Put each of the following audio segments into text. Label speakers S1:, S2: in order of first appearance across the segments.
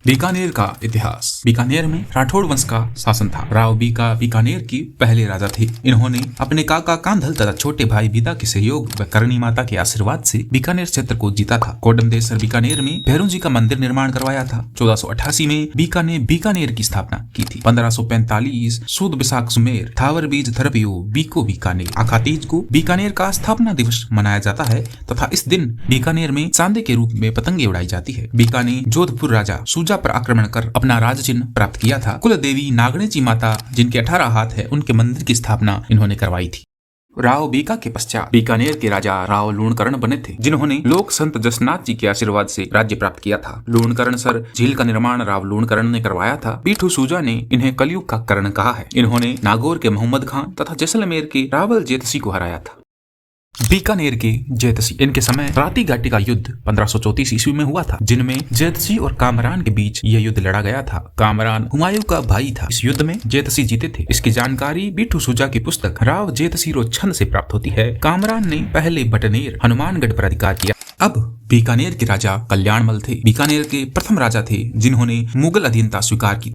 S1: बीकानेर का इतिहास। बीकानेर में राठौड़ वंश का शासन था। राव बीका बीकानेर के पहले राजा थे। इन्होंने अपने काका कांधल तथा छोटे भाई बीदा के सहयोग व करणी माता के आशीर्वाद से बीकानेर क्षेत्र को जीता था। कोडमदेसर बीकानेर में भैरव जी का मंदिर निर्माण करवाया था। 1488 में बीका ने बीकानेर की स्थापना की थी। 1545 सुद विशाख सुमेर थावर बीज थरपियो बीको बीकानेर आखातीज को बीकानेर का स्थापना दिवस मनाया जाता है तथा इस दिन बीकानेर में चांदे के रूप में पतंगे उड़ाई जाती है। बीका ने जोधपुर राजा पर आक्रमण कर अपना राज चिन्ह प्राप्त किया था। कुल देवी नागणेची माता जिनके 18 हाथ है उनके मंदिर की स्थापना इन्होंने करवाई थी। राव बीका के पश्चात बीकानेर के राजा राव लूणकरण बने थे, जिन्होंने लोक संत जसनाथ जी के आशीर्वाद से राज्य प्राप्त किया था। लूणकरण सर झील का निर्माण राव लूणकरण ने करवाया था। पीठू सूजा ने इन्हें कलयुग का कर्ण कहा है। इन्होंने नागौर के मोहम्मद खान तथा जैसलमेर के रावल जेतसी को हराया था। बीकानेर के जैतसी, इनके समय राती घाटी का युद्ध 1534 ईस्वी में हुआ था, जिनमें जैतसी और कामरान के बीच यह युद्ध लड़ा गया था। कामरान हुमायूं का भाई था। इस युद्ध में जैतसी जीते थे। इसकी जानकारी बीठू सुजा की पुस्तक राव जैतसी रो छंद से प्राप्त होती है। कामरान ने पहले बटनेर हनुमानगढ़ पर अधिकार किया। अब बीकानेर के राजा कल्याणमल थे। बीकानेर के प्रथम राजा थे जिन्होंने मुगल अधीनता स्वीकार की।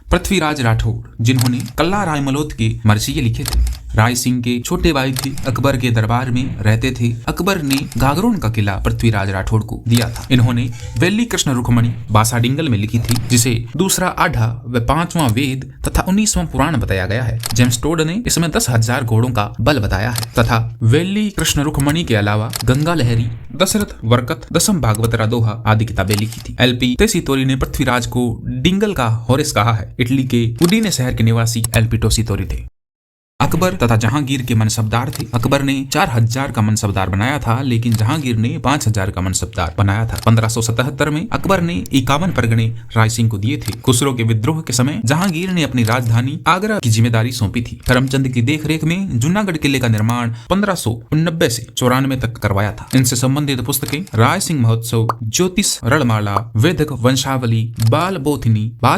S1: पृथ्वीराज राठौड़, जिन्होंने कल्ला रायमलोत के मरसिये लिखे थे। राय सिंह के छोटे भाई थे। अकबर के दरबार में रहते थे। अकबर ने गागरोन का किला पृथ्वीराज राठौड़ को दिया था। इन्होंने वेली कृष्ण रुक्मणी बासाडिंगल में लिखी थी, जिसे दूसरा आढ़ा व 5वां वेद तथा 19वां पुराण बताया गया है। जेम्स टोड ने इसमें 10,000 घोड़ों का बल बताया है तथा वेली कृष्ण रुक्मणी के अलावा गंगा लहरी, दशरथ वरकत, दसम भागवत रादोहा आदि किताबें लिखी थी। एलपी टेसीतोरी ने पृथ्वीराज को डिंगल का हॉरिस कहा है। इटली के उडीने शहर के निवासी एलपी टेसीतोरी थे। अकबर तथा जहांगीर के मनसबदार थे। अकबर ने 4000 का मनसबदार बनाया था, लेकिन जहांगीर ने 5000 का मनसबदार बनाया था। 1577 में अकबर ने 51 परगने राय सिंह को दिए थे। खुसरो के विद्रोह के समय जहांगीर ने अपनी राजधानी आगरा की जिम्मेदारी सौंपी थी। करमचंद की देखरेख में जूनागढ़ किले का निर्माण 1589 से 94 तक करवाया था। इनसे संबंधित पुस्तकें राय सिंह महोत्सव, ज्योतिष रणमाला, वेदक वंशावली, बाल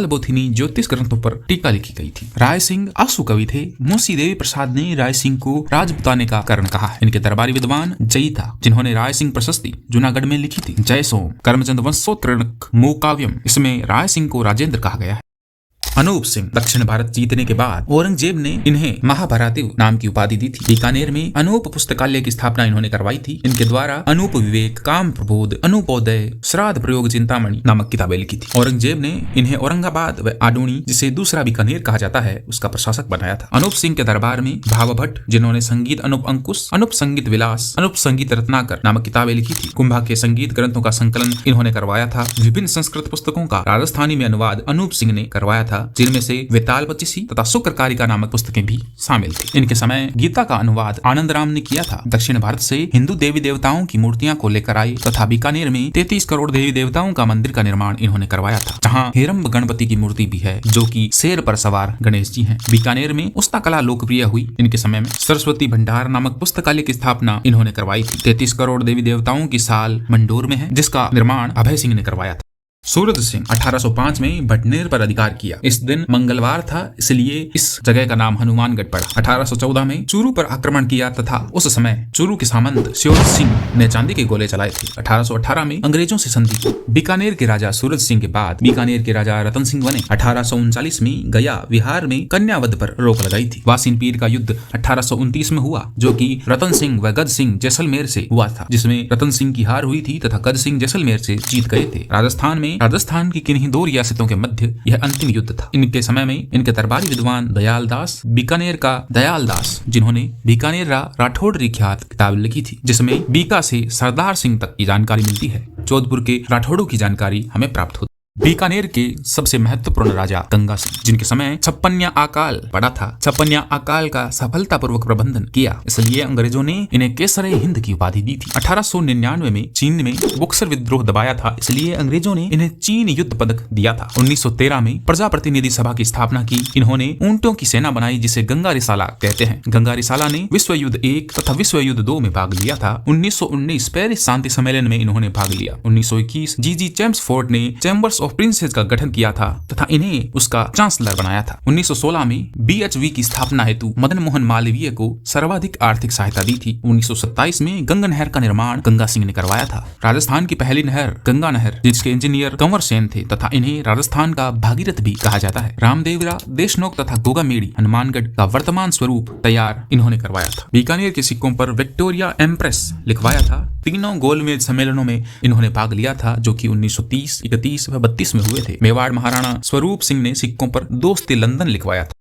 S1: बोथिनी ज्योतिष ग्रंथों पर टीका लिखी गई थी। राय सिंह आंसू कवि थे। मुंशी देवी प्रसाद ने राय सिंह को राजपुताने का कारण कहा है। इनके दरबारी विद्वान जयी था, जिन्होंने राय सिंह प्रशस्ति जूनागढ़ में लिखी थी। जय सोम कर्मचंद वंशोत्तरणक मूकाव्यम, इसमें राय सिंह को राजेंद्र कहा गया है। अनूप सिंह, दक्षिण भारत जीतने के बाद औरंगजेब ने इन्हें महाभारतीय नाम की उपाधि दी थी। बीकानेर में अनूप पुस्तकालय की स्थापना इन्होंने करवाई थी। इनके द्वारा अनूप विवेक, काम प्रबोध, अनूपोदय, श्राद्ध प्रयोग चिंतामणि नामक किताबें लिखी थी। औरंगजेब ने इन्हें औरंगाबाद व आडूणी, जिसे दूसरा बीकानेर कहा जाता है, उसका प्रशासक बनाया था। अनूप सिंह के दरबार में भावभट्ट, जिन्होंने संगीत अनूप अंकुश, अनूप संगीत विलास, अनूप संगीत रत्नाकर नामक किताबें लिखी थी। कुंभा के संगीत ग्रंथों का संकलन इन्होंने करवाया था। विभिन्न संस्कृत पुस्तकों का राजस्थानी में अनुवाद अनूप सिंह ने करवाया था, जिनमें से वेताल पच्चीसी तथा शुक्रकारिका नामक पुस्तकें भी शामिल थी। इनके समय गीता का अनुवाद आनंद राम ने किया था। दक्षिण भारत से हिंदू देवी देवताओं की मूर्तियां को लेकर आए तथा बीकानेर में 33 करोड़ देवी देवताओं का मंदिर का निर्माण इन्होंने करवाया था, जहां हेरम्ब गणपति की मूर्ति भी है, जो कि शेर पर सवार गणेश जी हैं। बीकानेर में उस्ता कला लोकप्रिय हुई। इनके समय में सरस्वती भंडार नामक पुस्तकालय की स्थापना इन्होंने करवाई थी। 33 करोड़ देवी देवताओं की साल मंडोर में है, जिसका निर्माण अभय सिंह ने करवाया था। सूरज सिंह 1805 में भटनेर पर अधिकार किया। इस दिन मंगलवार था, इसलिए इस जगह का नाम हनुमानगढ़ पड़ा। 1814 में चूरू पर आक्रमण किया तथा उस समय चूरू के सामंत सूरज सिंह ने चांदी के गोले चलाए थे। 1818 में अंग्रेजों से संधि की। बीकानेर के राजा सूरज सिंह के बाद बीकानेर के राजा रतन सिंह बने। 1839 में गया विहार में कन्यावध पर रोक लगाई थी। वासिन पीर का युद्ध 1829 में हुआ, जो कि रतन सिंह व गज सिंह जैसलमेर से हुआ था, जिसमें रतन सिंह की हार हुई थी तथा गज सिंह जैसलमेर से जीत गए थे। राजस्थान की किन्हीं दो रियासतों के मध्य यह अंतिम युद्ध था। इनके समय में इनके दरबारी विद्वान दयाल दास, बीकानेर का दयाल दास, जिन्होंने बीकानेर राठौड़ ख्यात किताब लिखी थी, जिसमें बीका से सरदार सिंह तक की जानकारी मिलती है। जोधपुर के राठौड़ों की जानकारी हमें प्राप्त होती। बीकानेर के सबसे महत्वपूर्ण राजा गंगा सिंह, जिनके समय 56 अकाल पड़ा था। 56 अकाल का सफलतापूर्वक प्रबंधन किया, इसलिए अंग्रेजों ने इन्हें केसर हिंद की उपाधि दी थी। 1899 में चीन में बक्सर विद्रोह दबाया था, इसलिए अंग्रेजों ने इन्हें चीन युद्ध पदक दिया था। 1913 में प्रजा प्रतिनिधि सभा की स्थापना की। इन्होंने ऊंटों की सेना बनाई, जिसे गंगा रिसाला कहते हैं। गंगा रिसाला ने विश्व युद्ध 1 तथा विश्व युद्ध 2 में भाग लिया था। 1919 पेरिस शांति सम्मेलन में इन्होंने भाग लिया। 1921 जी चेम्सफोर्ड ने चैम्बर्स ऑफ प्रिंसेस का गठन किया था तथा इन्हें उसका चांसलर बनाया था। 1916 में BHV की स्थापना हेतु मदन मोहन मालवीय को सर्वाधिक आर्थिक सहायता दी थी। 1927 में गंगा नहर का निर्माण गंगा सिंह ने करवाया था। राजस्थान की पहली नहर गंगा नहर, जिसके इंजीनियर कंवर सेन थे तथा इन्हें राजस्थान का भागीरथ भी कहा जाता है। रामदेवरा, देशनोक तथा गोगामेड़ी हनुमानगढ़ का वर्तमान स्वरूप तैयार इन्होंने करवाया था। बीकानेर के सिक्कों पर विक्टोरिया एम्प्रेस लिखवाया था। तीनों गोलमेज सम्मेलनों में इन्होंने भाग लिया था, जो कि 1930, 31 व 32 में हुए थे। मेवाड़ महाराणा स्वरूप सिंह ने सिक्कों पर दोस्ती लंदन लिखवाया था।